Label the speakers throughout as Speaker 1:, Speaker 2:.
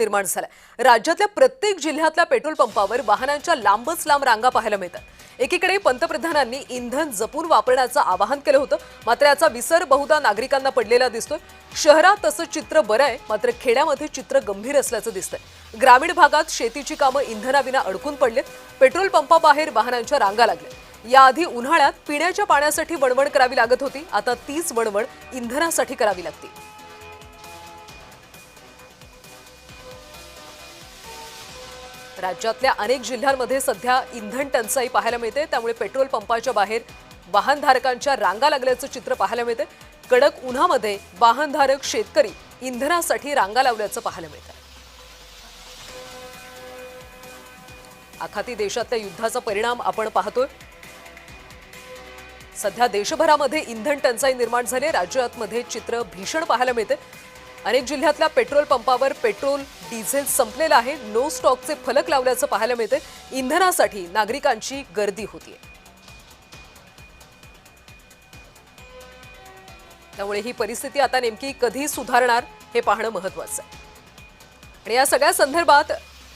Speaker 1: निर्माण झालाय। राज्यातल्या प्रत्येक जिल्ह्यातल्या पेट्रोल पंपावर वाहनांच्या लांबच लांब रांगा पाहायला मिळतात। एकीकडे पंतप्रधानांनी इंधन जपून वापरण्याचं आवाहन केलं होतं, मात्र याचा विसर बहुधा नागरिकांना पडलेला दिसतोय। शहरात तसं चित्र बरं आहे, मात्र खेड्यामध्ये चित्र गंभीर असल्याचं दिसतंय। ग्रामीण भागात शेतीची कामं इंधनाविना अडकून पडलेत। पेट्रोल पंपाबाहेर वाहनांच्या रांगा लागल्या। याआधी उन्हाळ्यात पिण्याच्या पाण्यासाठी वणवण करावी लागत होती, आता तीच वणवण इंधनासाठी करावी लागते। राज्यातल्या अनेक जिल्ह्यांमध्ये सध्या इंधन टंचाई पाहायला मिळते, त्यामुळे पेट्रोल पंपाच्या बाहेर वाहनधारकांच्या रांगा लागल्याचं चित्र पाहायला मिळते। कडक उन्हामध्ये वाहनधारक शेतकरी इंधनासाठी रांगा लावल्याचं पाहायला मिळतं। आखाती देशातल्या युद्धाचा परिणाम आपण पाहतोय। सध्या देशभरामध्ये इंधन टंचाई निर्माण झाली। राज्यामध्ये चित्र भीषण पाहायला मिळते। अनेक जिल्ह्यातल्या पेट्रोल पंपावर पेट्रोल डिझेल संपलेलं आहे। नो स्टॉकचे फलक लावल्याचं पाहायला मिळते। इंधनासाठी नागरिकांची गर्दी होतीये, त्यामुळे ही परिस्थिती आता नेमकी कधी सुधारणार हे पाहणं महत्त्वाचं आहे। आणि या सगळ्या संदर्भात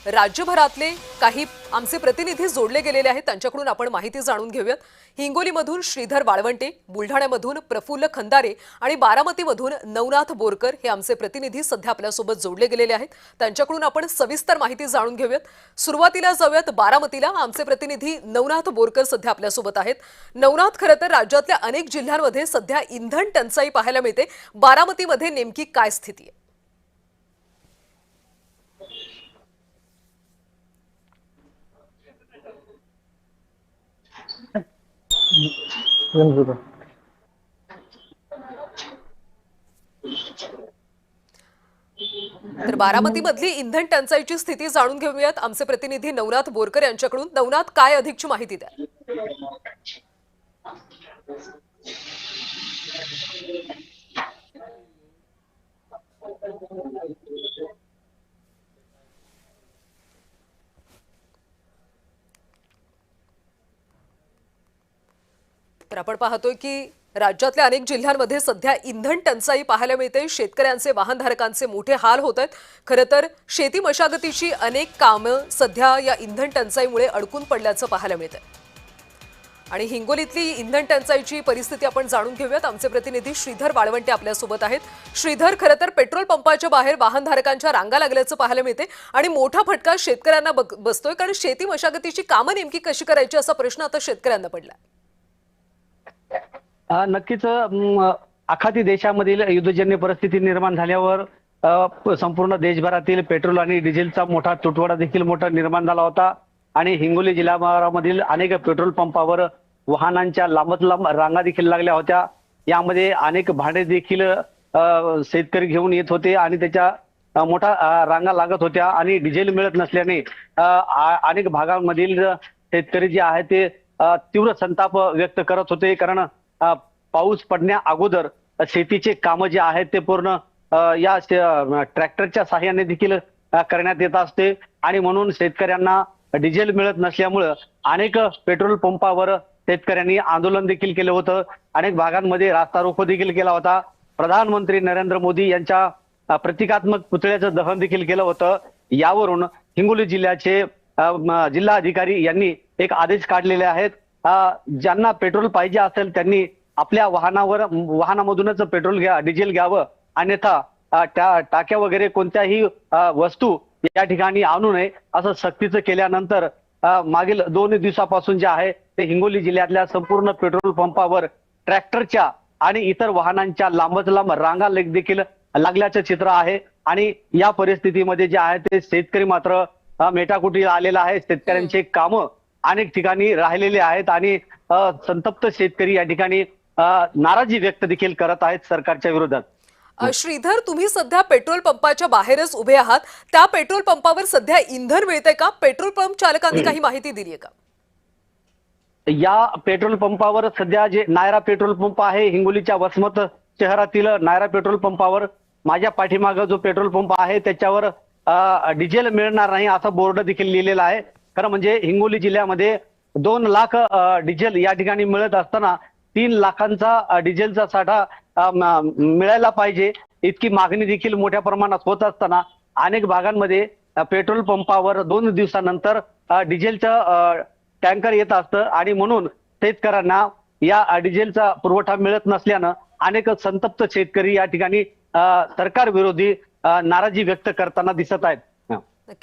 Speaker 1: राज्यभरातले काही आमचे प्रतिनिधी जोडले गेलेले आहेत, त्यांच्याकडून आपण माहिती जाणून घेऊयात। हिंगोलीमधून श्रीधर वाळवंटे, बुलढाण्यामधून प्रफुल्ल खंदारे आणि बारामतीमधून नवनाथ बोरकर हे आमचे प्रतिनिधी सध्या आपल्यासोबत जोडले गेलेले आहेत। त्यांच्याकडून आपण सविस्तर माहिती जाणून घेऊयात। सुरुवातीला जाऊयात बारामतीला। आमचे प्रतिनिधी नवनाथ बोरकर सध्या आपल्यासोबत आहेत। नवनाथ, खरं तर राज्यातल्या अनेक जिल्ह्यांमध्ये सध्या इंधन टंचाई पाहायला मिळते। बारामतीमध्ये नेमकी काय स्थिती आहे? तर बारामतीमधली इंधन टंचाईची स्थिती जाणून घेऊयात आमचे प्रतिनिधी नवनाथ बोरकर यांच्याकडून। नवनाथ, काय अधिकची माहिती द्या? तर आपण पाहतोय की राज्यातल्या अनेक जिल्ह्यांमध्ये सध्या इंधन टंचाई पाहायला मिळते। शेतकऱ्यांचे, वाहनधारकांचे मोठे हाल होत आहेत। खरं तर शेती मशागतीची अनेक कामं सध्या या इंधन टंचाईमुळे अडकून पडल्याचं पाहायला मिळतंय। आणि हिंगोलीतली इंधन टंचाईची परिस्थिती आपण जाणून घेऊयात। आमचे प्रतिनिधी श्रीधर वाळवंटे आपल्यासोबत आहेत। श्रीधर, खरं तर पेट्रोल पंपाच्या बाहेर वाहनधारकांच्या रांगा लागल्याचं पाहायला मिळते आणि मोठा फटका शेतकऱ्यांना बसतोय, कारण शेती मशागतीची कामं नेमकी कशी करायची असा प्रश्न आता शेतकऱ्यांना पडलाय।
Speaker 2: नक्कीच आखाती देशामधील युद्धजन्य परिस्थिती निर्माण झाल्यावर संपूर्ण देशभरातील पेट्रोल आणि डिझेलचा मोठा तुटवडा देखील मोठा निर्माण झाला होता। आणि हिंगोली जिल्ह्यामधील अनेक पेट्रोल पंपावर वाहनांच्या लांबच लांब रांगा देखील लागल्या होत्या। यामध्ये अनेक भाडे देखील शेतकरी घेऊन येत होते आणि त्याच्या मोठा रांगा लागत होत्या आणि डिझेल मिळत नसल्याने अनेक भागांमधील शेतकरी जे आहे ते तीव्र संताप व्यक्त करत होते, कारण पाऊस पडण्या अगोदर शेतीचे कामं जे आहेत ते पूर्ण या ट्रॅक्टरच्या सहाय्याने देखील करण्यात येत असते। आणि म्हणून शेतकऱ्यांना डिझेल मिळत नसल्यामुळे अनेक पेट्रोल पंपावर शेतकऱ्यांनी आंदोलन देखील केलं होतं। अनेक भागांमध्ये रास्ता रोको देखील केला होता। प्रधानमंत्री नरेंद्र मोदी यांच्या प्रतिकात्मक पुतळ्याचं दहन देखील केलं होतं। यावरून हिंगोली जिल्ह्याचे जिल्हाधिकारी यांनी एक आदेश काढलेले आहेत। ज्यांना पेट्रोल पाहिजे असेल त्यांनी आपल्या वाहनामधूनच डिझेल घ्यावं, अन्यथा त्या टाक्या वगैरे कोणत्याही वस्तू या ठिकाणी आणू नये असं सक्तीचं केल्यानंतर मागील 2 दिवसापासून जे आहे ते हिंगोली जिल्ह्यातल्या संपूर्ण पेट्रोल पंपावर ट्रॅक्टरच्या आणि इतर वाहनांच्या लांबच लांब रांगा देखील लागल्याचं चित्र आहे। आणि या परिस्थितीमध्ये जे आहे ते शेतकरी मात्र मेटाकुटीला आलेला आहे। शेतकऱ्यांचे कामं अनेक ठिकाणी राहिलेले आहेत आणि संतप्त शेतकरी या ठिकाणी नाराजी व्यक्त देखील करत आहेत सरकारच्या विरोधात।
Speaker 1: श्रीधर, तुम्ही सध्या पेट्रोल पंपाच्या बाहेरच उभे आहात। त्या पेट्रोल पंपावर सध्या इंधन मिळतंय का? पेट्रोल पंप चालकांनी काही माहिती दिली आहे का?
Speaker 2: या पेट्रोल पंपावर सध्या जे नायरा पेट्रोल पंप आहे, हिंगोलीच्या वसमत शहरातील नायरा पेट्रोल पंपावर माझ्या पाठीमागे जो पेट्रोल पंप आहे त्याच्यावर डिझेल मिळणार नाही असा बोर्ड देखील लिहिलेला आहे। खरं म्हणजे हिंगोली जिल्ह्यामध्ये 2 लाख डिझेल या ठिकाणी मिळत असताना 3 लाखांचा डिझेलचा साठा मिळायला पाहिजे इतकी मागणी देखील मोठ्या प्रमाणात होत असताना अनेक भागांमध्ये पेट्रोल पंपावर 2 दिवसानंतर डिझेलचं टँकर येत असतं आणि म्हणून शेतकऱ्यांना या डिझेलचा पुरवठा मिळत नसल्यानं अनेक संतप्त शेतकरी या ठिकाणी सरकार विरोधी नाराजी व्यक्त करताना दिसत आहेत.